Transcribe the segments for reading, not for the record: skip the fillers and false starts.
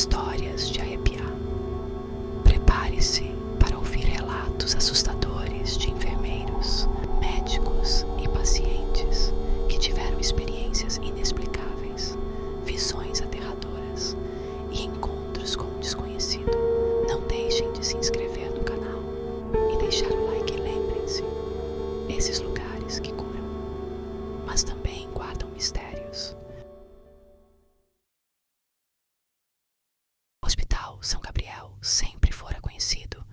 histórias de arrepiar. Prepare-se para ouvir relatos assustadores de enfermeiros, médicos e pacientes que tiveram experiências inexplicáveis, visões aterradoras e encontros com o desconhecido. Não deixem de se inscrever no canal e deixar o like. E lembrem-se, esses lugares que curam, mas também guardam mistérios. O Hospital São Gabriel sempre fora conhecido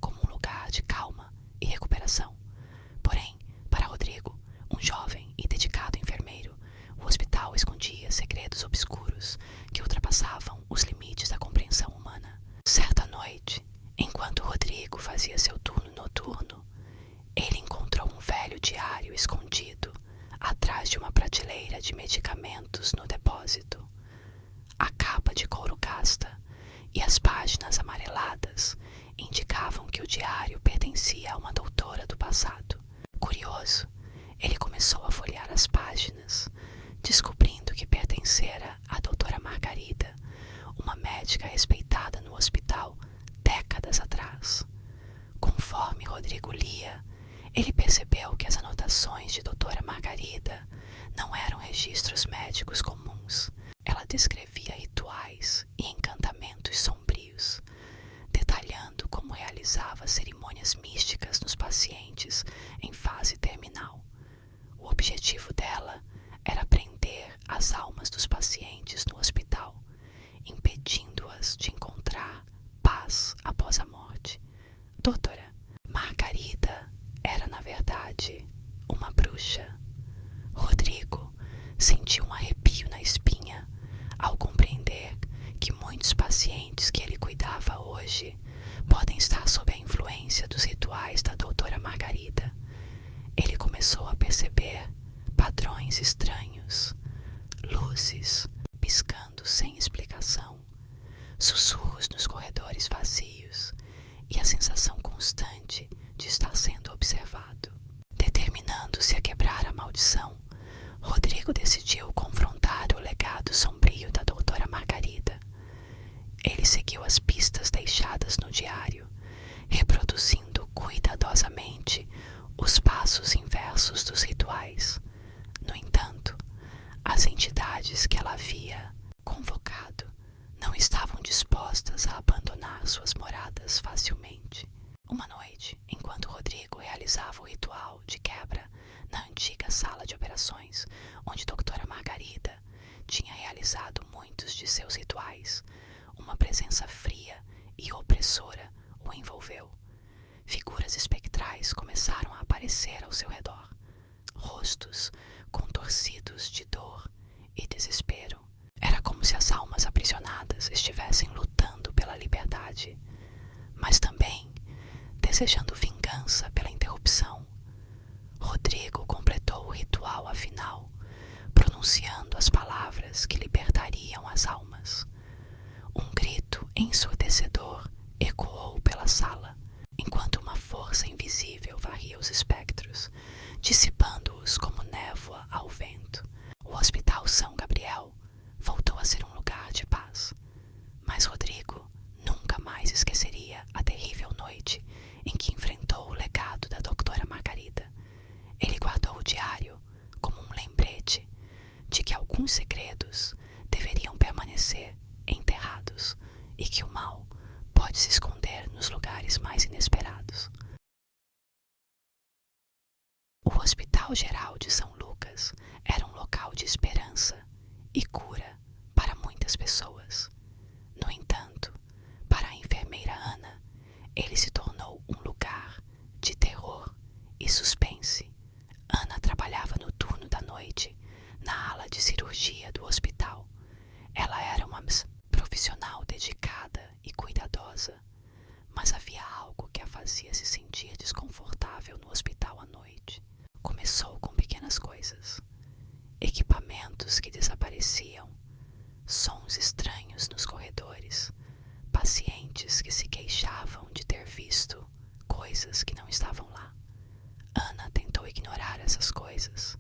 como um lugar de calma e recuperação. Porém, para Rodrigo, um jovem e dedicado enfermeiro, o hospital escondia segredos obscuros que ultrapassavam os limites da compreensão humana. Certa noite, enquanto Rodrigo fazia seu turno noturno, ele encontrou um velho diário escondido atrás de uma prateleira de medicamentos no depósito. A capa de couro gasta e as páginas amareladas indicavam que o diário pertencia a uma doutora do passado. Curioso, ele começou a folhear as páginas, descobrindo que pertencera à doutora Margarida, uma médica respeitada no hospital décadas atrás. Conforme Rodrigo lia, ele percebeu que as anotações de doutora Margarida não eram registros médicos comuns. Ela descrevia rituais e encantamentos sombrios, detalhando como realizava cerimônias místicas nos pacientes em fase terminal. O objetivo dela era prender as almas dos pacientes no hospital, impedindo-as de encontrar paz após a morte. Doutora Margarida era, na verdade, uma bruxa. Rodrigo sentiu um arrepio na espinha ao compreender que muitos pacientes que ele cuidava hoje podem estar sob a influência dos rituais da doutora Margarida. Ele começou a perceber padrões estranhos, luzes piscando sem explicação, sussurros nos corredores vazios e a sensação constante de estar sendo observado. Determinando-se a quebrar a maldição, Rodrigo decidiu confrontar o legado sombrio da doutora Margarida. Ele seguiu as pistas deixadas no diário, reproduzindo cuidadosamente os passos inversos dos rituais. No entanto, as entidades que ela havia convocado não estavam dispostas a abandonar suas moradas facilmente. Uma noite, enquanto Rodrigo realizava o ritual de quebra na antiga sala de operações, onde doutora Margarida tinha realizado muitos de seus rituais, uma presença fria e opressora o envolveu. Figuras espectrais começaram a aparecer ao seu redor, rostos contorcidos de dor e desespero. Era como se as almas aprisionadas estivessem lutando pela liberdade, mas também desejando vingança pela interrupção. Rodrigo completou o ritual afinal, pronunciando as palavras que libertariam as almas. Um grito ensurdecedor ecoou pela sala, enquanto uma força invisível varria os espectros, dissipando-os como névoa ao vento. O Hospital São Gabriel voltou a ser um lugar de paz, mas Rodrigo nunca mais esqueceria a terrível noite em que enfrentou o legado da doutora Margarida. Ele guardou o diário como um lembrete de que alguns segredos deveriam permanecer enterrados e que o mal pode se esconder nos lugares mais inesperados. O Hospital Geral de São Lucas era um local de esperança e cura para muitas pessoas. No entanto, para a enfermeira Ana, ele se tornou um lugar de terror e suspense. Ana trabalhava no turno da noite, na ala de cirurgia do hospital. Ela era uma profissional dedicada e cuidadosa, mas havia algo que a fazia se sentir desconfortável no hospital à noite. Começou com pequenas coisas: equipamentos que desapareciam, sons estranhos nos corredores, pacientes que se queixavam de ter visto coisas que não estavam lá. Ana tentou ignorar essas coisas,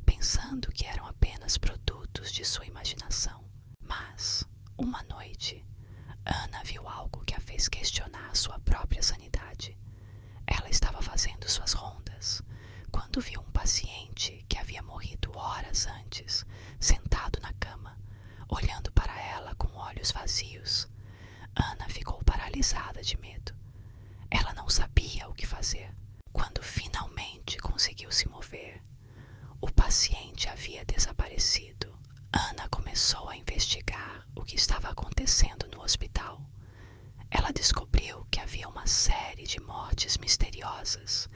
pensando que eram apenas produtos de sua imaginação. Mas, uma noite, Ana viu algo que a fez questionar sua própria sanidade. Ela estava fazendo suas rondas quando viu um paciente que havia morrido horas antes, sentado na cama, olhando para ela com olhos vazios. Ana ficou paralisada de medo. Ela não sabia o que fazer. Quando finalmente conseguiu se mover, o paciente havia desaparecido. Ana começou a investigar o que estava acontecendo no hospital. Ela descobriu que havia uma série de mortes misteriosas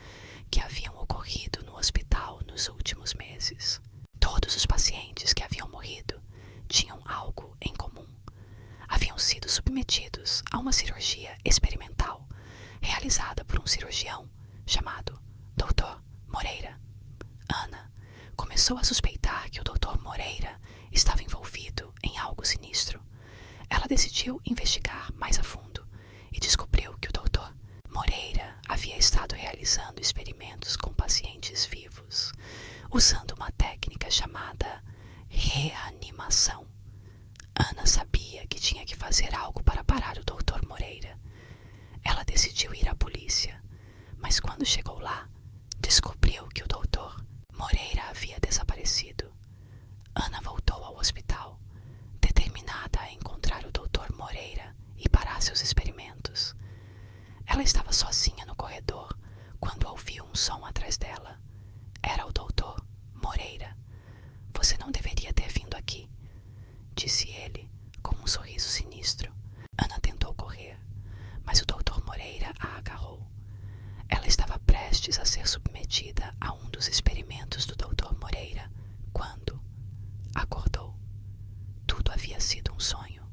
que haviam ocorrido no hospital nos últimos meses. Todos os pacientes que haviam morrido tinham algo em comum. Haviam sido submetidos a uma cirurgia experimental realizada por um cirurgião chamado Dr. Moreira. Ana começou a suspeitar que o Dr. Moreira estava envolvido em algo sinistro. Ela decidiu investigar mais a fundo e descobriu que o Dr. Moreira havia estado realizando experimentos com pacientes vivos, usando uma técnica chamada reanimação. Ana sabia que tinha que fazer algo para parar o Dr. Moreira. Ela decidiu ir à polícia, mas quando chegou lá, descobriu que o Dr. Moreira havia desaparecido. Ana voltou ao hospital, determinada a encontrar o Dr. Moreira e parar seus experimentos. Ela estava sozinha no corredor quando ouviu um som atrás dela. Era o Dr. Moreira. "Você não deveria ter vindo aqui", disse ele com um sorriso sinistro. Ana tentou correr, mas o Dr. Moreira a agarrou. Ela estava prestes a ser submetida a um dos experimentos do Dr. Moreira quando acordou. Tudo havia sido um sonho.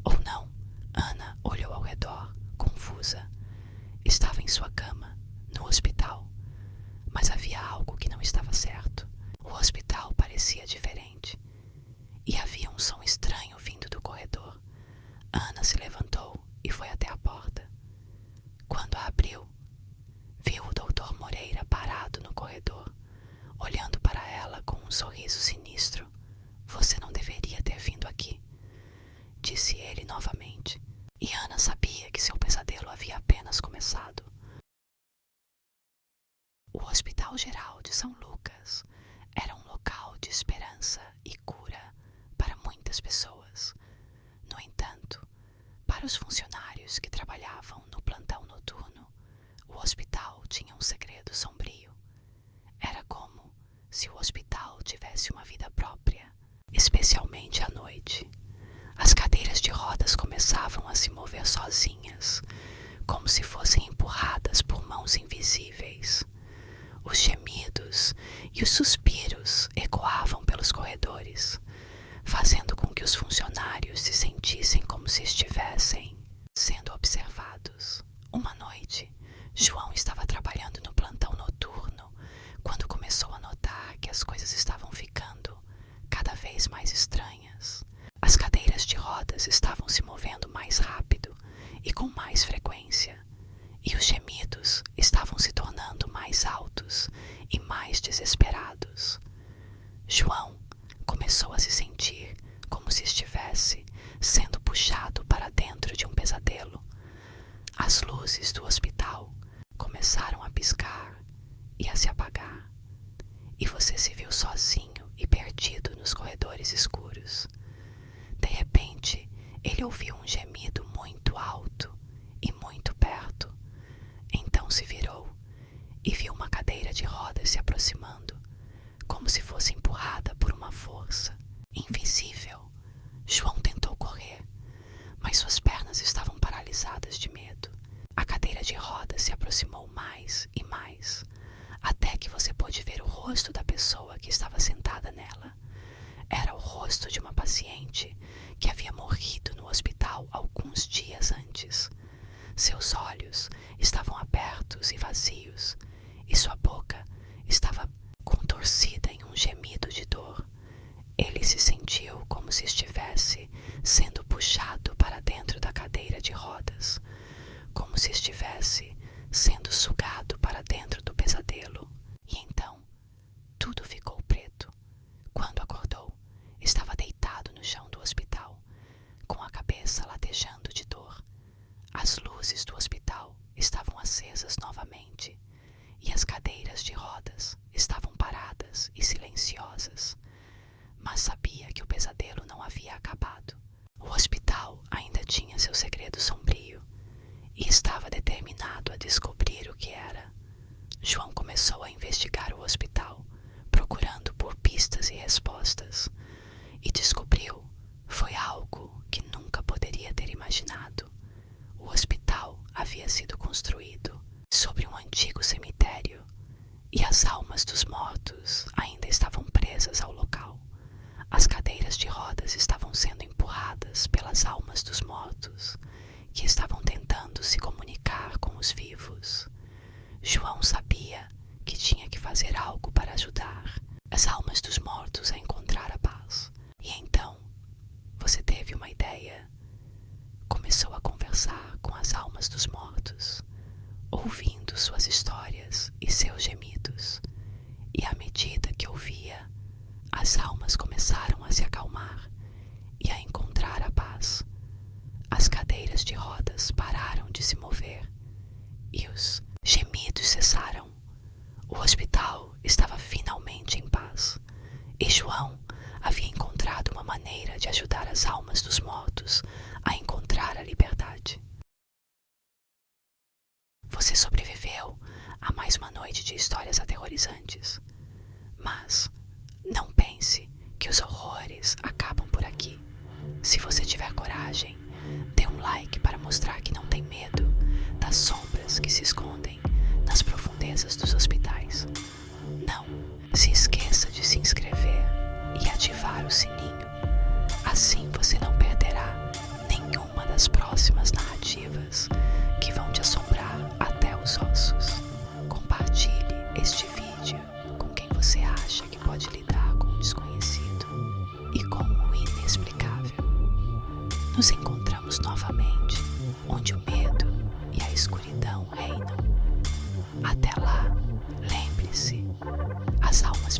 Ou não? Ana olhou ao redor, confusa. Estava em sua cama, no hospital. Mas havia algo que não estava certo. O hospital parecia diferente. E havia um som estranho vindo do corredor. Ana se levantou e foi até a porta. Quando a abriu, viu o Dr. Moreira parado no corredor, olhando para ela com um sorriso sinistro. "Você não deveria ter vindo aqui", disse ele novamente. E Ana sabia que seu pesadelo havia apenas começado. O Hospital Geral de São Lucas era um local de esperança e cura para muitas pessoas. No entanto, para os funcionários que trabalhavam no plantão noturno, o hospital tinha um segredo sombrio. Era como se o hospital tivesse uma vida própria, especialmente à noite. As cadeiras de rodas começavam a se mover sozinhas, como se fossem empurradas por mãos invisíveis. Os gemidos e os suspiros ecoavam pelos corredores, fazendo com que os funcionários se sentissem como se estivessem sendo observados. Uma noite, João estava trabalhando no plantão noturno quando começou a notar que as coisas estavam ficando cada vez mais estranhas. As cadeiras de rodas estavam se movendo mais rápido e com mais frequência, e os gemidos estavam se tornando mais altos e mais desesperados. João começou a se sentir como se estivesse sendo puxado para dentro de um pesadelo. As luzes do hospital começaram a piscar e a se apagar, e você se viu sozinho e perdido nos corredores escuros. De repente, ele ouviu um gemido muito alto e muito perto. Então se virou e viu uma cadeira de rodas se aproximando, como se fosse empurrada por uma força invisível. João tentou correr, mas suas pernas estavam paralisadas de medo. A cadeira de rodas se aproximou mais e mais, até que você pôde ver o rosto da pessoa que estava sentada nela. Era o rosto de uma paciente que havia morrido no hospital alguns dias antes. Seus olhos estavam abertos e vazios, e sua boca estava contorcida em um gemido de dor. Ele se sentiu como se estivesse sendo puxado cabeça latejando de dor. As luzes do hospital estavam acesas novamente e as cadeiras de rodas estavam paradas e silenciosas, mas sabia que o pesadelo não havia acabado. O hospital ainda tinha seu segredo sombrio e estava determinado a descobrir o que era. João começou a investigar o hospital, procurando por pistas e respostas, e descobriu foi algo que nunca poderia ter imaginado. O hospital havia sido construído sobre um antigo cemitério e as almas dos mortos ainda estavam presas ao local. As cadeiras de rodas estavam sendo empurradas pelas almas dos mortos, que estavam tentando se comunicar com os vivos. João sabia que tinha que fazer algo para ajudar as almas dos mortos a encontrar a paz. E então, você teve uma ideia. Começou a conversar com as almas dos mortos, ouvindo suas histórias e seus gemidos. E à medida que ouvia, as almas começaram a se acalmar e a encontrar a paz. As cadeiras de rodas pararam de se mover e os gemidos cessaram. O hospital estava finalmente em paz e João havia encontrado uma maneira de ajudar as almas dos mortos a encontrar a liberdade. Você sobreviveu a mais uma noite de histórias aterrorizantes, mas não pense que os horrores acabam por aqui. Se você tiver coragem, dê um like para mostrar que não tem medo das sombras que se escondem nas profundezas dos hospitais. Não se esqueça de se inscrever e ativar o sininho. Assim você não perderá nenhuma das próximas narrativas que vão te assombrar até os ossos. Compartilhe este vídeo com quem você acha que pode lidar com o desconhecido e com o inexplicável. Nos encontramos novamente, onde o medo e a escuridão reinam. Até lá, lembre-se, as almas